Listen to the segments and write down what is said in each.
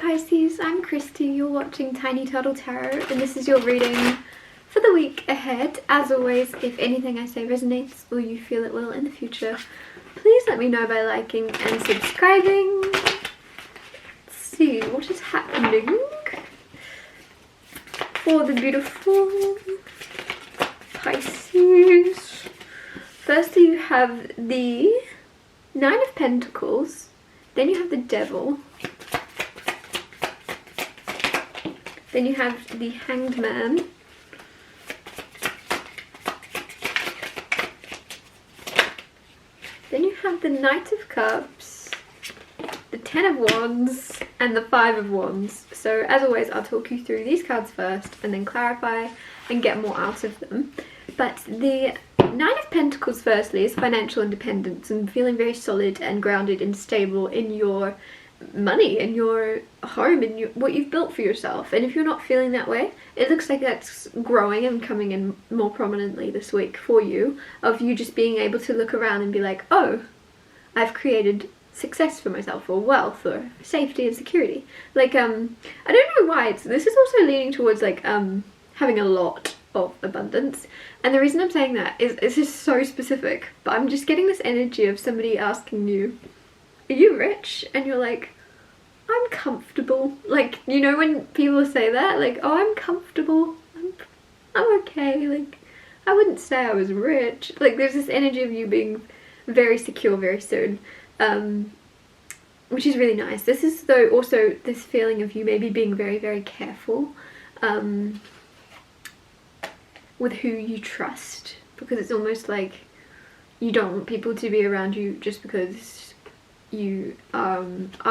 Pisces, I'm Christy, you're watching Tiny Turtle Tarot, and this is your reading for the week ahead. As always, if anything I say resonates or you feel it will in the future, please let me know by liking and subscribing. Let's see what is happening for the beautiful Pisces. Firstly, you have the Nine of Pentacles, then you have the Devil, then you have the Hanged Man, then you have the Knight of Cups, the Ten of Wands, and the Five of Wands. So as always, I'll talk you through these cards first and then clarify and get more out of them. But the Nine of Pentacles firstly is financial independence and feeling very solid and grounded and stable in your money, in your home, in what you've built for yourself. And if you're not feeling that way, it looks like that's growing and coming in more prominently this week for you, of you just being able to look around and be like, oh, I've created success for myself, or wealth, or safety and security. Like I don't know why this is also leaning towards like having a lot of abundance. And the reason I'm saying that is it's just so specific, but I'm just getting this energy of somebody asking you, are you rich? And you're like, I'm comfortable. Like, you know when people say that, like, oh, I'm comfortable, I'm okay, like, I wouldn't say I was rich. Like, there's this energy of you being very secure very soon, which is really nice. This is though also this feeling of you maybe being very, very careful with who you trust, because it's almost like you don't want people to be around you just because you are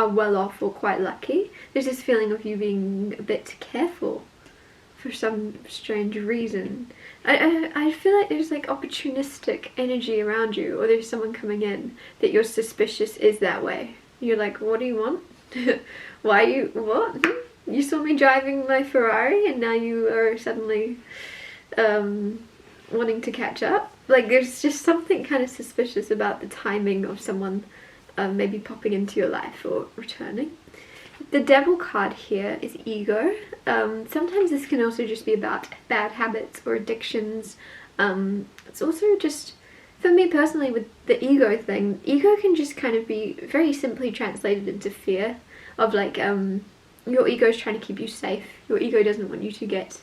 well off or quite lucky. There's this feeling of you being a bit careful for some strange reason. I feel like there's like opportunistic energy around you, or there's someone coming in that you're suspicious is that way. You're like, what do you want? Why you, what? You saw me driving my Ferrari and now you are suddenly wanting to catch up. Like, there's just something kind of suspicious about the timing of someone maybe popping into your life or returning. The Devil card here is ego. Sometimes this can also just be about bad habits or addictions. It's also just, for me personally, with the ego thing, ego can just kind of be very simply translated into fear of like your ego is trying to keep you safe. Your ego doesn't want you to get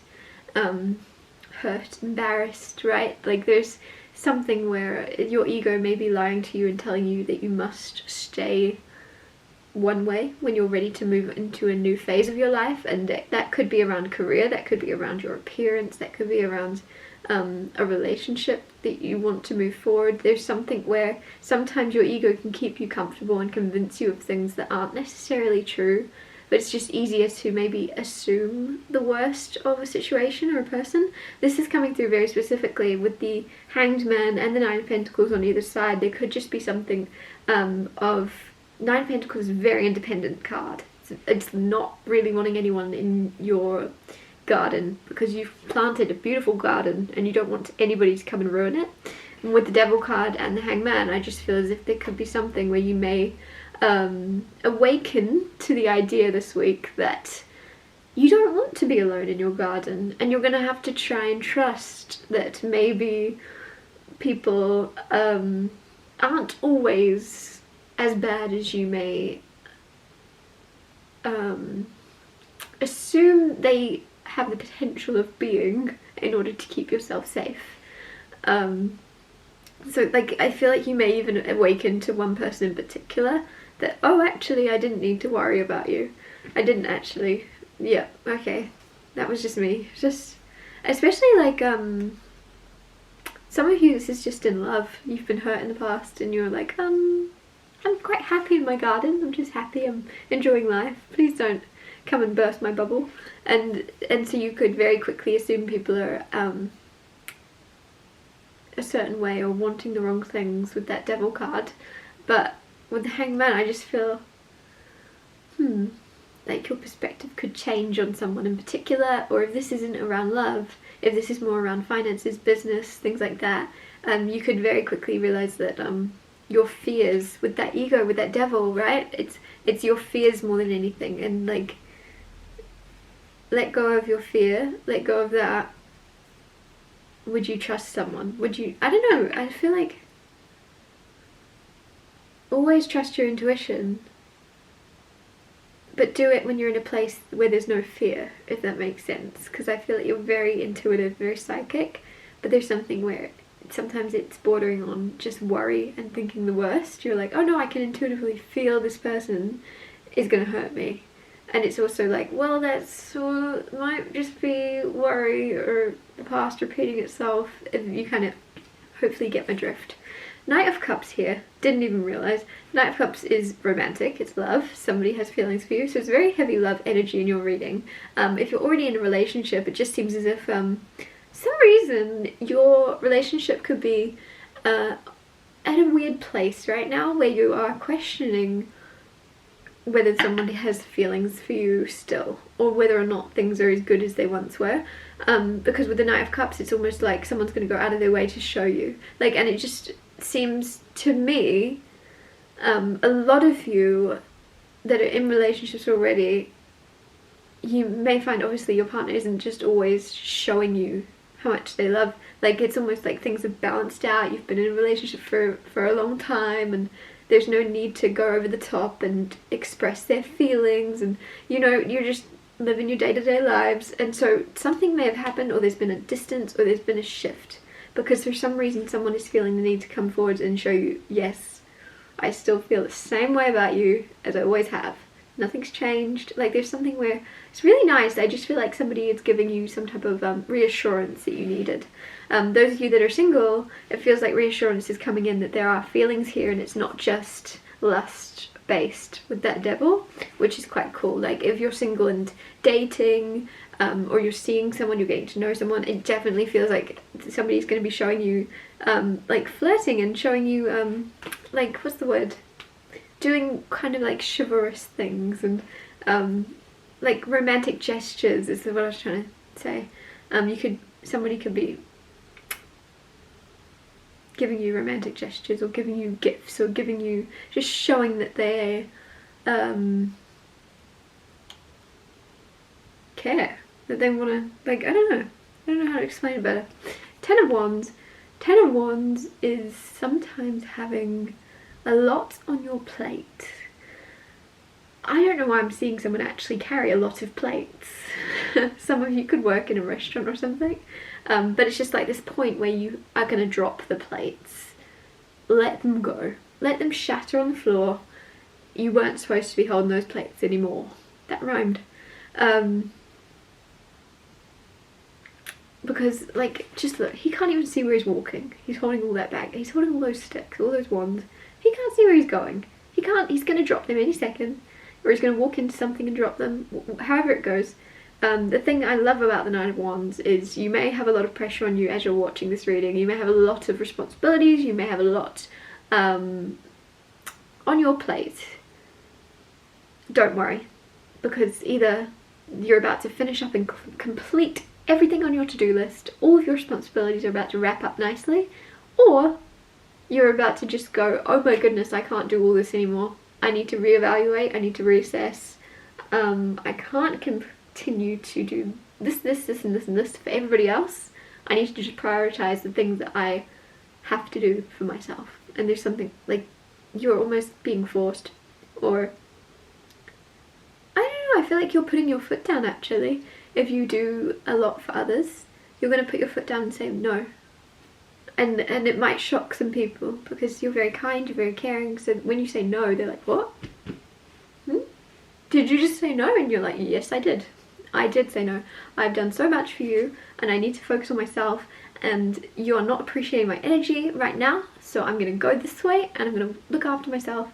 hurt, embarrassed, right? Like, there's something where your ego may be lying to you and telling you that you must stay one way when you're ready to move into a new phase of your life. And that could be around career, that could be around your appearance, that could be around a relationship that you want to move forward. There's something where sometimes your ego can keep you comfortable and convince you of things that aren't necessarily true, but it's just easier to maybe assume the worst of a situation or a person. This is coming through very specifically with the Hanged Man and the Nine of Pentacles on either side. There could just be something of Nine of Pentacles is a very independent card. It's not really wanting anyone in your garden because you've planted a beautiful garden and you don't want anybody to come and ruin it. And with the Devil card and the Hanged Man, I just feel as if there could be something where you may awaken to the idea this week that you don't want to be alone in your garden, and you're gonna have to try and trust that maybe people aren't always as bad as you may assume they have the potential of being in order to keep yourself safe. So like, I feel like you may even awaken to one person in particular that, oh, actually I didn't need to worry about you. I didn't actually, yeah, okay, that was just me. Just, especially like some of you, this is just in love. You've been hurt in the past and you're like, I'm quite happy in my garden, I'm just happy, I'm enjoying life, please don't come and burst my bubble. And so you could very quickly assume people are a certain way or wanting the wrong things with that Devil card. But with the Hanged Man, I just feel like your perspective could change on someone in particular, or if this isn't around love, if this is more around finances, business, things like that, you could very quickly realize that your fears with that ego, with that devil, right? It's your fears more than anything, and like let go of your fear, let go of that, would you trust someone? Would you, I don't know, I feel like always trust your intuition, but do it when you're in a place where there's no fear, if that makes sense, because I feel like you're very intuitive, very psychic, but there's something where sometimes it's bordering on just worry and thinking the worst. You're like, oh no, I can intuitively feel this person is gonna hurt me, and it's also like, well, that's might just be worry or the past repeating itself. If you kind of hopefully get my drift. Knight of Cups here, didn't even realise. Knight of Cups is romantic, it's love, somebody has feelings for you, so it's very heavy love energy in your reading. If you're already in a relationship, it just seems as if some reason your relationship could be at a weird place right now where you are questioning whether somebody has feelings for you still, or whether or not things are as good as they once were. Because with the Knight of Cups, it's almost like someone's going to go out of their way to show you. Like, and it just seems to me, a lot of you that are in relationships already, you may find obviously your partner isn't just always showing you how much they love. Like, it's almost like things have balanced out. You've been in a relationship for a long time, and there's no need to go over the top and express their feelings, and you know, you're just living your day-to-day lives. And so something may have happened, or there's been a distance, or there's been a shift, because for some reason someone is feeling the need to come forward and show you, yes, I still feel the same way about you as I always have. Nothing's changed. Like, there's something where it's really nice. I just feel like somebody is giving you some type of reassurance that you needed. Those of you that are single, it feels like reassurance is coming in that there are feelings here, and it's not just lust based with that devil, which is quite cool. Like, if you're single and dating, or you're seeing someone, you're getting to know someone, it definitely feels like somebody's going to be showing you like flirting, and showing you like, what's the word, doing kind of like chivalrous things, and like romantic gestures is what I was trying to say. Somebody could be giving you romantic gestures, or giving you gifts, or giving you, just showing that they care, that they want to, like, I don't know how to explain it better. Ten of Wands is sometimes having a lot on your plate. I don't know why I'm seeing someone actually carry a lot of plates. Some of you could work in a restaurant or something, but it's just like this point where you are going to drop the plates. Let them go. Let them shatter on the floor. You weren't supposed to be holding those plates anymore. That rhymed. Because, like, just look, he can't even see where he's walking. He's holding all that back. He's holding all those sticks, all those wands. He can't see where he's going. He's going to drop them any second, or he's going to walk into something and drop them, however it goes. The thing I love about the Knight of Wands is you may have a lot of pressure on you as you're watching this reading. You may have a lot of responsibilities. You may have a lot on your plate. Don't worry, because either you're about to finish up and complete everything on your to-do list, all of your responsibilities are about to wrap up nicely, or you're about to just go, oh my goodness, I can't do all this anymore. I need to reevaluate, I need to reassess. I can't continue to do this, and this for everybody else. I need to just prioritize the things that I have to do for myself. And there's something, like, you're almost being forced, or I don't know, I feel like you're putting your foot down actually. If you do a lot for others, you're going to put your foot down and say no. And it might shock some people, because you're very kind, you're very caring, so when you say no, they're like, what? Did you just say no? And you're like, yes, I did. I did say no. I've done so much for you, and I need to focus on myself, and you're not appreciating my energy right now, so I'm going to go this way, and I'm going to look after myself.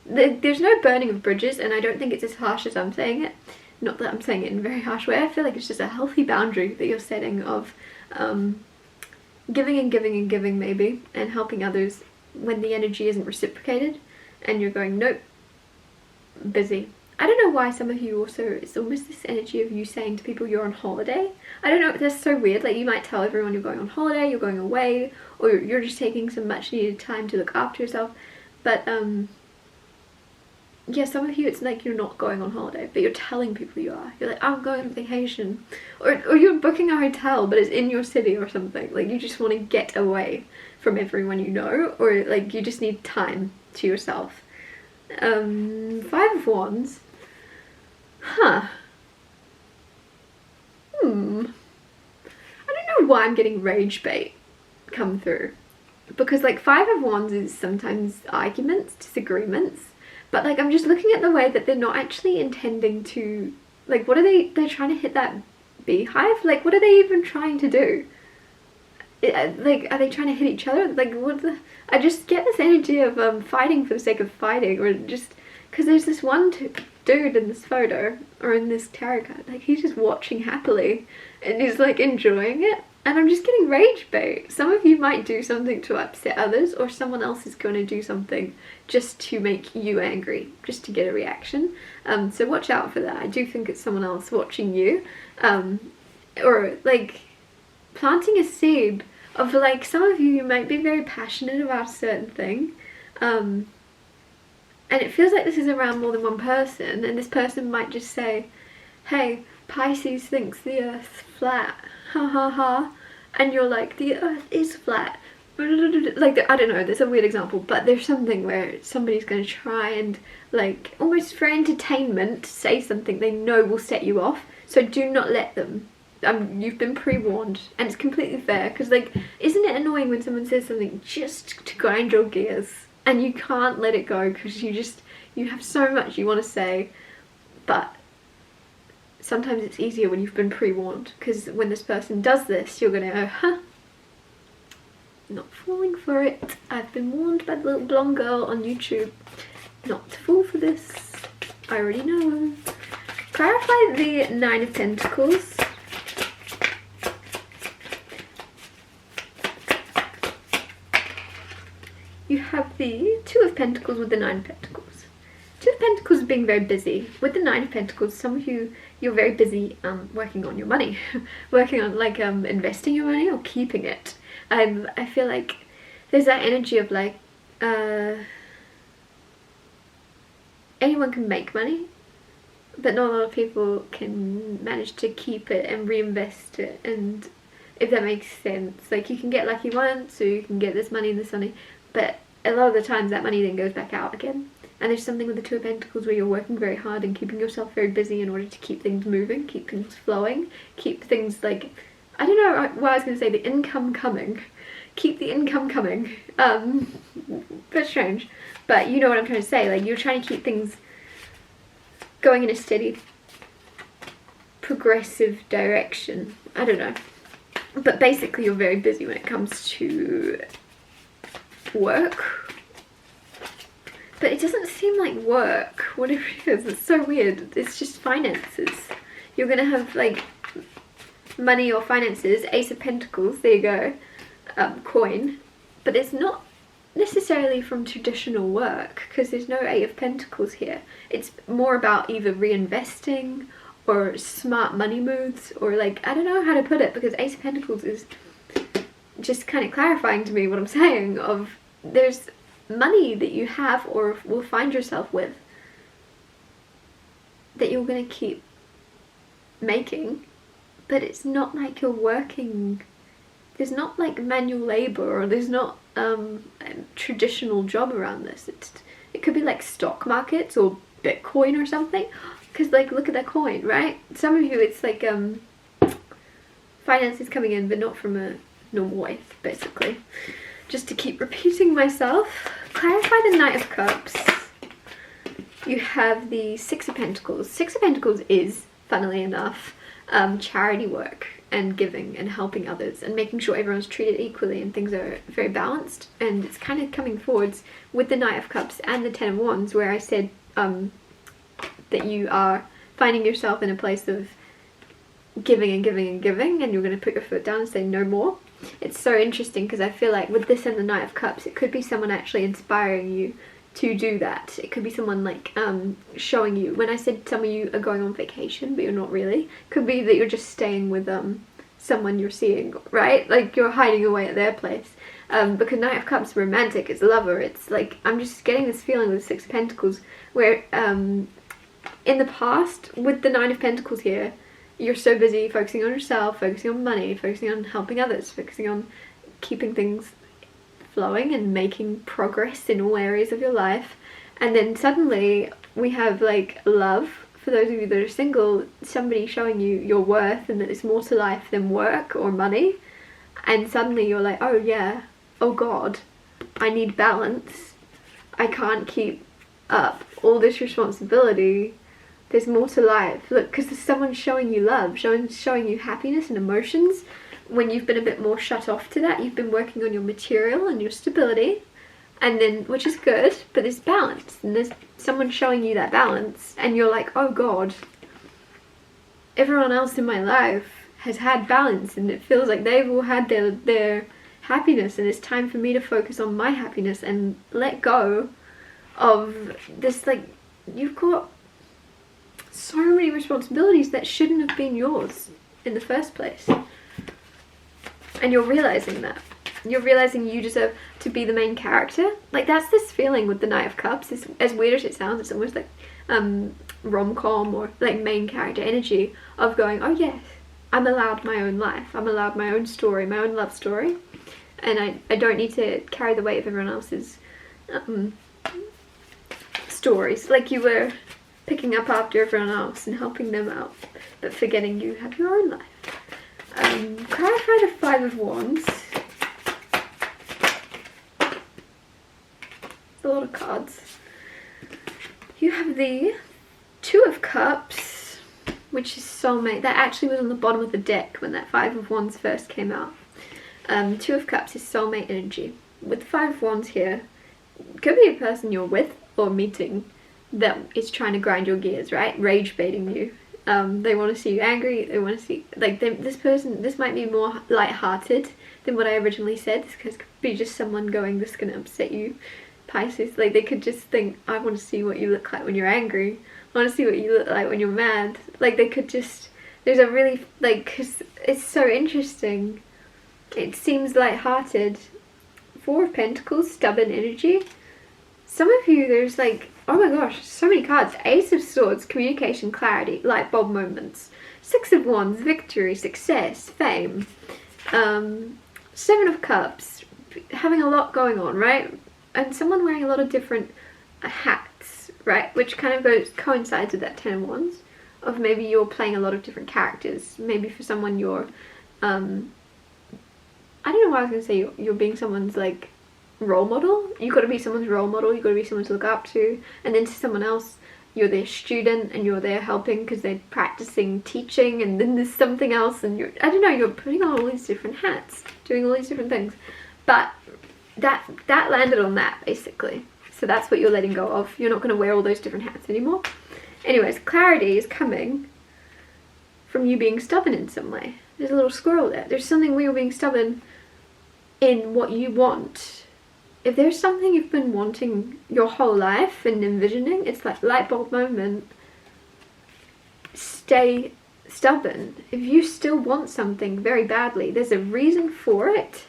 There's no burning of bridges, and I don't think it's as harsh as I'm saying it. Not that I'm saying it in a very harsh way. I feel like it's just a healthy boundary that you're setting of giving and giving and giving maybe, and helping others when the energy isn't reciprocated, and you're going, nope, busy. I don't know why some of you also, it's almost this energy of you saying to people you're on holiday. I don't know, that's so weird. Like, you might tell everyone you're going on holiday, you're going away, or you're just taking some much needed time to look after yourself, but yeah, some of you it's like you're not going on holiday, but you're telling people you are. You're like, I'm going on vacation. Or you're booking a hotel, but it's in your city or something. Like, you just want to get away from everyone you know, or like you just need time to yourself. Five of Wands. Huh. I don't know why I'm getting rage bait come through. Because like Five of Wands is sometimes arguments, disagreements. But like I'm just looking at the way that they're not actually intending to, like, what are they're trying to hit that beehive? Like, what are they even trying to do? Like, are they trying to hit each other? Like, I just get this energy of fighting for the sake of fighting, or just because there's this one dude in this photo or in this tarot card, like he's just watching happily and he's like enjoying it, and I'm just getting rage bait. Some of you might do something to upset others, or someone else is going to do something just to make you angry, just to get a reaction. So watch out for that. I do think it's someone else watching you, or like planting a seed of, like, some of you might be very passionate about a certain thing, and it feels like this is around more than one person, and this person might just say, hey, Pisces thinks the earth's flat, ha ha ha, and you're like, the earth is flat, like, I don't know, there's a weird example, but there's something where somebody's going to try and, like, almost for entertainment, say something they know will set you off, so do not let them. You've been pre-warned, and it's completely fair, because, like, isn't it annoying when someone says something just to grind your gears, and you can't let it go because you have so much you want to say, but sometimes it's easier when you've been pre-warned, because when this person does this, you're gonna go, huh, not falling for it. I've been warned by the little blonde girl on YouTube not to fall for this. I already know. Clarify the Nine of Pentacles. You have the Two of Pentacles with the Nine of Pentacles. Two of Pentacles being very busy. With the Nine of Pentacles, some of you, you're very busy working on your money. Working on, like, investing your money or keeping it. I feel like there's that energy of, like, anyone can make money, but not a lot of people can manage to keep it and reinvest it, and if that makes sense. Like, you can get lucky once, so you can get this money and this money, but a lot of the times that money then goes back out again. And there's something with the Two of Pentacles where you're working very hard and keeping yourself very busy in order to keep things moving, keep things flowing, keep things, like, I don't know what I was going to say, the income coming. Keep the income coming. Bit strange, but you know what I'm trying to say. Like, you're trying to keep things going in a steady, progressive direction. I don't know. But basically you're very busy when it comes to work, but it doesn't seem like work, whatever it is. It's so weird. It's just finances. You're gonna have, like, money or finances. Ace of Pentacles, there you go, coin, but it's not necessarily from traditional work, because there's no Eight of Pentacles here. It's more about either reinvesting or smart money moves, or, like, I don't know how to put it, because Ace of Pentacles is just kind of clarifying to me what I'm saying, of there's money that you have or will find yourself with that you're going to keep making, but it's not like you're working, there's not like manual labor, or there's not a traditional job around this. It could be like stock markets or Bitcoin or something, because, like, look at that coin, right? Some of you it's like finances coming in, but not from a normal way, basically. Just to keep repeating myself, clarify the Knight of Cups. You have the Six of Pentacles. Six of Pentacles is, funnily enough, charity work and giving and helping others and making sure everyone's treated equally and things are very balanced. And it's kind of coming forwards with the Knight of Cups and the Ten of Wands, where I said that you are finding yourself in a place of giving and giving and giving, and you're going to put your foot down and say no more. It's so interesting, because I feel like with this and the Knight of Cups, it could be someone actually inspiring you to do that. It could be someone, like, showing you. When I said some of you are going on vacation but you're not really, could be that you're just staying with someone you're seeing, right? Like you're hiding away at their place. Because Knight of Cups, romantic, it's lover, it's like, I'm just getting this feeling with Six of Pentacles where in the past, with the Nine of Pentacles here, you're so busy focusing on yourself, focusing on money, focusing on helping others, focusing on keeping things flowing and making progress in all areas of your life. And then suddenly we have like love. For those of you that are single, somebody showing you your worth and that it's more to life than work or money. And suddenly you're like, oh yeah, oh God, I need balance. I can't keep up all this responsibility. There's more to life. Look, because there's someone showing you love, showing you happiness and emotions. When you've been a bit more shut off to that, you've been working on your material and your stability, and then, which is good, but there's balance, and there's someone showing you that balance, and you're like, oh God, everyone else in my life has had balance, and it feels like they've all had their happiness, and it's time for me to focus on my happiness and let go of this. Like, you've got so many responsibilities that shouldn't have been yours in the first place. And you're realizing that. You're realizing you deserve to be the main character. Like, that's this feeling with the Knight of Cups. It's, as weird as it sounds, it's almost like rom-com or like main character energy of going, oh yes, I'm allowed my own life. I'm allowed my own story, my own love story. And I don't need to carry the weight of everyone else's stories. Like, you were picking up after everyone else and helping them out, but forgetting you have your own life. Clarify the Five of Wands. A lot of cards. You have the Two of Cups, which is soulmate. That actually was on the bottom of the deck when that Five of Wands first came out. Two of Cups is soulmate energy. With the Five of Wands here, could be a person you're with or meeting that is trying to grind your gears, right? Rage baiting you. They want to see you angry. They want to see, like, this might be more light-hearted than what I originally said. This could be just someone going, this is going to upset you, Pisces. Like, they could just think, I want to see what you look like when you're angry. I want to see what you look like when you're mad. Like, they could just, there's a really, like, cause it's so interesting. It seems light-hearted. Four of Pentacles, stubborn energy. Some of you, there's like, oh my gosh, so many cards. Ace of Swords, communication, clarity, light bulb moments. Six of Wands, victory, success, fame. Seven of Cups, having a lot going on, right? And someone wearing a lot of different hats, right? Which kind of coincides with that Ten of Wands. Of maybe you're playing a lot of different characters. Maybe for someone you're, I don't know why I was going to say you're being someone's like role model. You've got to be someone's role model, you've got to be someone to look up to, and then to someone else you're their student and you're there helping because they're practicing teaching, and then there's something else and you're, I don't know, you're putting on all these different hats, doing all these different things. But that landed on that basically, so that's what you're letting go of. You're not going to wear all those different hats anymore. Anyways, clarity is coming from you being stubborn in some way. There's a little squirrel there. There's something where you're being stubborn in what you want. If there's something you've been wanting your whole life and envisioning, it's like light bulb moment. Stay stubborn. If you still want something very badly, there's a reason for it.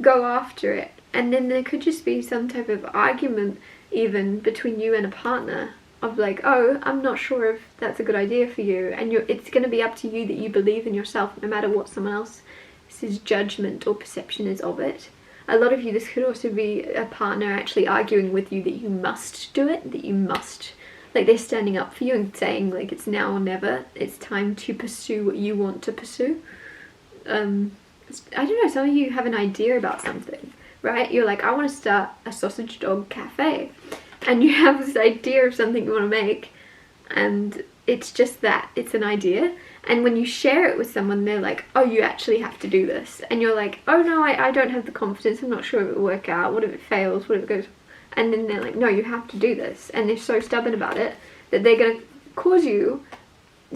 Go after it. And then there could just be some type of argument even between you and a partner of like, oh, I'm not sure if that's a good idea for you, and it's going to be up to you that you believe in yourself no matter what someone else's judgment or perception is of it. A lot of you, this could also be a partner actually arguing with you that you must do it, that you must, like, they're standing up for you and saying like it's now or never, it's time to pursue what you want to pursue. I don't know, some of you have an idea about something, right? You're like, I want to start a sausage dog cafe, and you have this idea of something you want to make, and it's just that, it's an idea. And when you share it with someone, they're like, oh, you actually have to do this. And you're like, oh no, I don't have the confidence, I'm not sure if it will work out, what if it fails, what if it goes, and then they're like, no, you have to do this. And they're so stubborn about it that they're going to cause you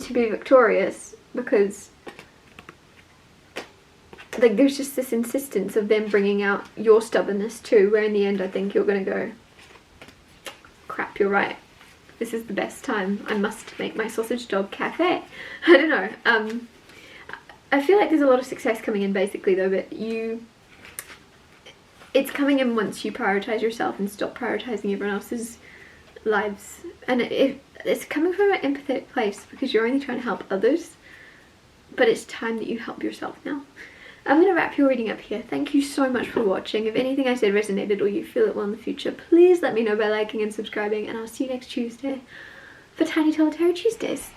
to be victorious, because like there's just this insistence of them bringing out your stubbornness too, where in the end I think you're going to go, crap, you're right. This is the best time. I must make my sausage dog cafe. I don't know. I feel like there's a lot of success coming in basically though, but it's coming in once you prioritize yourself and stop prioritizing everyone else's lives. And it's coming from an empathetic place because you're only trying to help others, but it's time that you help yourself now. I'm going to wrap your reading up here. Thank you so much for watching. If anything I said resonated or you feel it will in the future, please let me know by liking and subscribing, and I'll see you next Tuesday for Tiny Solitary Tuesdays.